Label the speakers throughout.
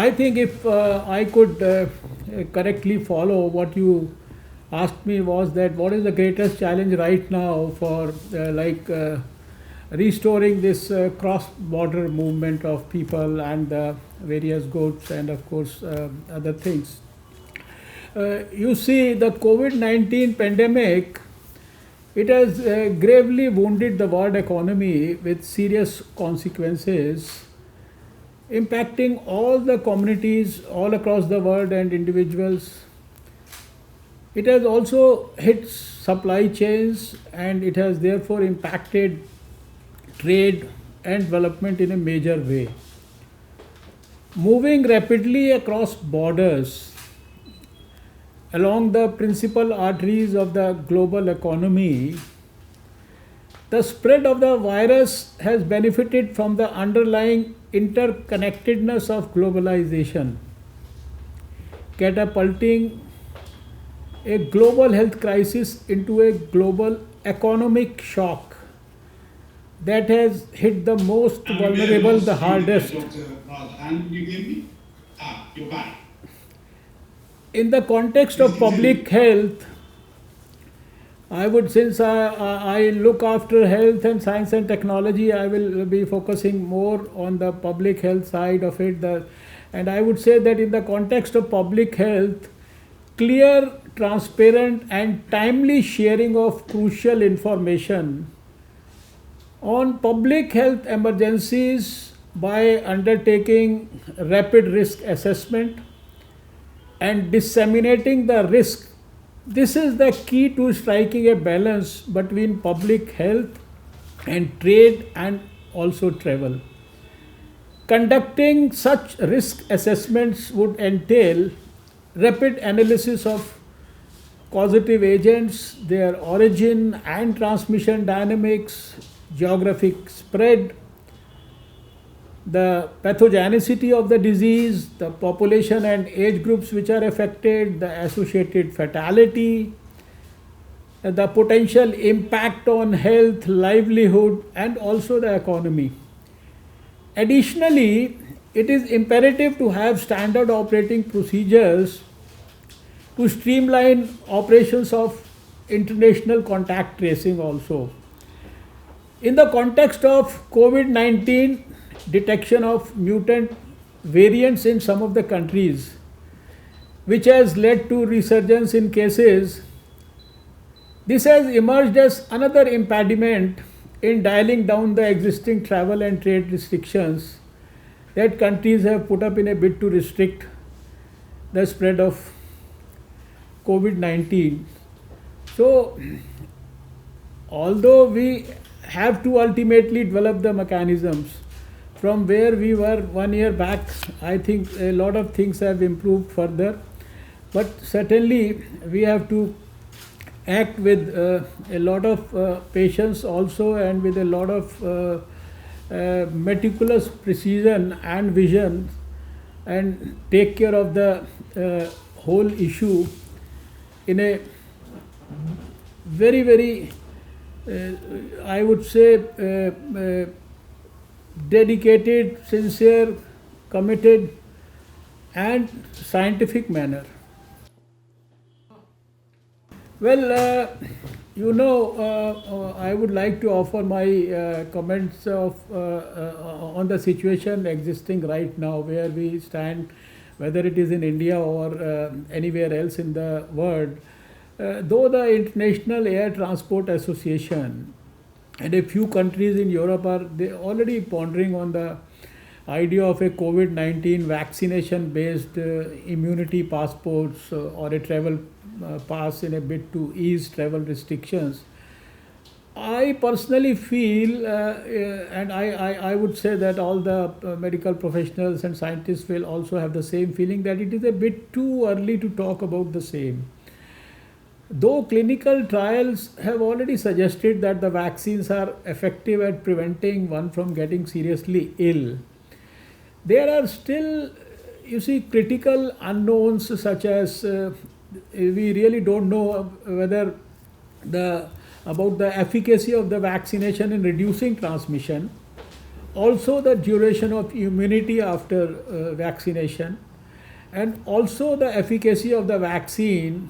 Speaker 1: I think if I could correctly follow what you asked me was that what is the greatest challenge right now for restoring this cross-border movement of people and various goods and of course other things. You see, the COVID-19 pandemic, it has gravely wounded the world economy with serious consequences, impacting all the communities all across the world and individuals. It has also hit supply chains and it has therefore impacted trade and development in a major way. Moving rapidly across borders along the principal arteries of the global economy, the spread of the virus has benefited from the underlying interconnectedness of globalization, catapulting a global health crisis into a global economic shock that has hit the most vulnerable the hardest.
Speaker 2: Dr. Pradhan, you hear me? You're back.
Speaker 1: In the context of public health, I would, since I look after health and science and technology, I will be focusing more on the public health side of it. And I would say that in the context of public health, clear, transparent, and timely sharing of crucial information on public health emergencies by undertaking rapid risk assessment and disseminating the risk. This is the key to striking a balance between public health and trade and also travel. Conducting such risk assessments would entail rapid analysis of causative agents, their origin and transmission dynamics, geographic spread, the pathogenicity of the disease, the population and age groups which are affected, the associated fatality, the potential impact on health, livelihood, and also the economy. Additionally, it is imperative to have standard operating procedures to streamline operations of international contact tracing also. In the context of COVID-19, detection of mutant variants in some of the countries, which has led to resurgence in cases, this has emerged as another impediment in dialing down the existing travel and trade restrictions that countries have put up in a bid to restrict the spread of COVID-19. So, although we have to ultimately develop the mechanisms, from where we were 1 year back, I think a lot of things have improved further. But certainly we have to act with a lot of patience also and with a lot of meticulous precision and vision and take care of the whole issue in a very, very, I would say, dedicated, sincere, committed, and scientific manner. Well, I would like to offer my comments on the situation existing right now, where we stand, whether it is in India or anywhere else in the world. Though the International Air Transport Association and a few countries in Europe are they already pondering on the idea of a COVID-19 vaccination-based immunity passports or a travel pass in a bid to ease travel restrictions. I personally feel, and I would say that all the medical professionals and scientists will also have the same feeling, that it is a bit too early to talk about the same. Though clinical trials have already suggested that the vaccines are effective at preventing one from getting seriously ill, there are still, critical unknowns, such as we really don't know whether about the efficacy of the vaccination in reducing transmission, also the duration of immunity after vaccination, and also the efficacy of the vaccine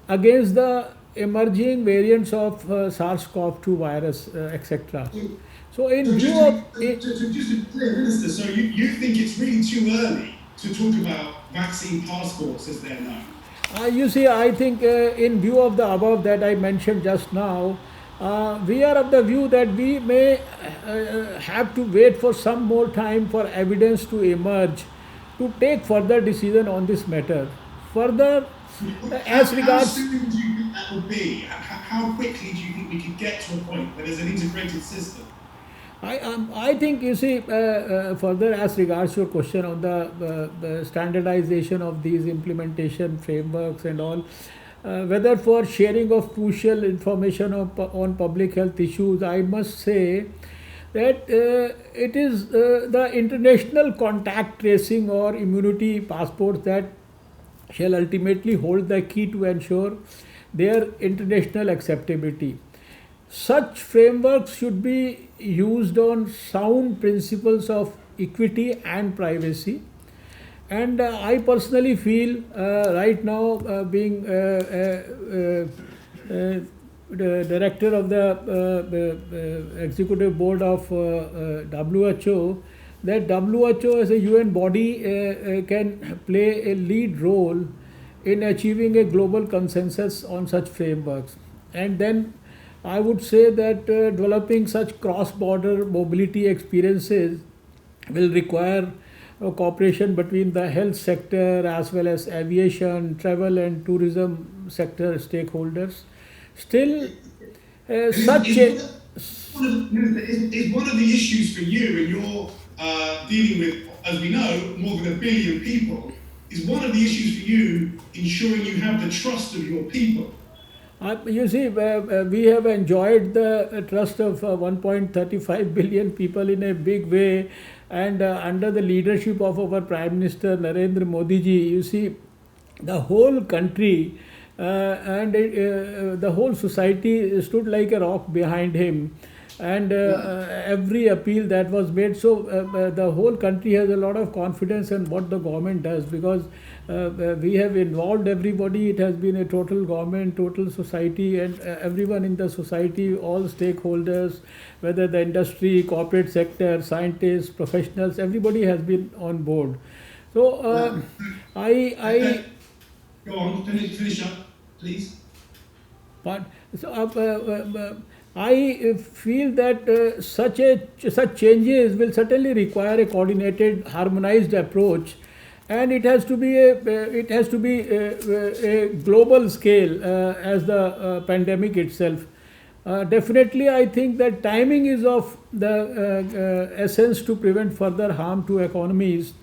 Speaker 1: against the emerging variants of SARS-CoV-2 virus, etc. So, in
Speaker 2: So
Speaker 1: view
Speaker 2: just to
Speaker 1: of
Speaker 2: be, just to be clear, Minister, so you think it's really too early to talk about vaccine passports as they're known?
Speaker 1: you see, I think in view of the above that I mentioned just now, we are of the view that we may have to wait for some more time for evidence to emerge to take further decision on this matter. Further, as
Speaker 2: How
Speaker 1: regards,
Speaker 2: soon do you think that would be? How quickly do you think we could get to a point where there's an integrated system?
Speaker 1: I think you see further as regards your question on the standardization of these implementation frameworks and all, whether for sharing of crucial information on public health issues, I must say that it is the international contact tracing or immunity passports that shall ultimately hold the key to ensure their international acceptability. Such frameworks should be used on sound principles of equity and privacy. And I personally feel right now, being the director of the executive board of WHO, that WHO as a UN body can play a lead role in achieving a global consensus on such frameworks. And then I would say that developing such cross-border mobility experiences will require cooperation between the health sector as well as aviation, travel and tourism sector stakeholders. Still, such a
Speaker 2: Is one of the issues for you, and you're dealing with, as we know, more than 1 billion people, is one of the issues for you ensuring you have the trust of your people?
Speaker 1: You see, we have enjoyed the trust of 1.35 billion people in a big way, and under the leadership of our Prime Minister Narendra Modi ji, you see, the whole country and the whole society stood like a rock behind him, and every appeal that was made. So the whole country has a lot of confidence in what the government does, because we have involved everybody. It has been a total government, total society, and everyone in the society, all stakeholders, whether the industry, corporate sector, scientists, professionals, everybody has been on board. So I
Speaker 2: Go on, finish up, please.
Speaker 1: But so, I feel that such changes will certainly require a coordinated, harmonized approach, and it has to be a global scale as the pandemic itself. Definitely, I think that timing is of the essence to prevent further harm to economies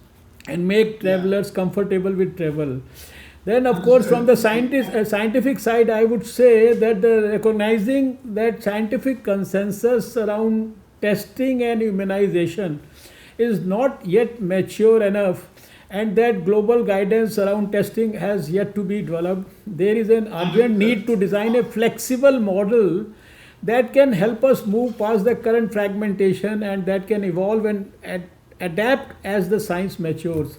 Speaker 1: and make travelers comfortable with travel. Then, of course, from the scientific side, I would say that recognizing that scientific consensus around testing and immunization is not yet mature enough, and that global guidance around testing has yet to be developed. There is an urgent need to design a flexible model that can help us move past the current fragmentation and that can evolve and adapt as the science matures.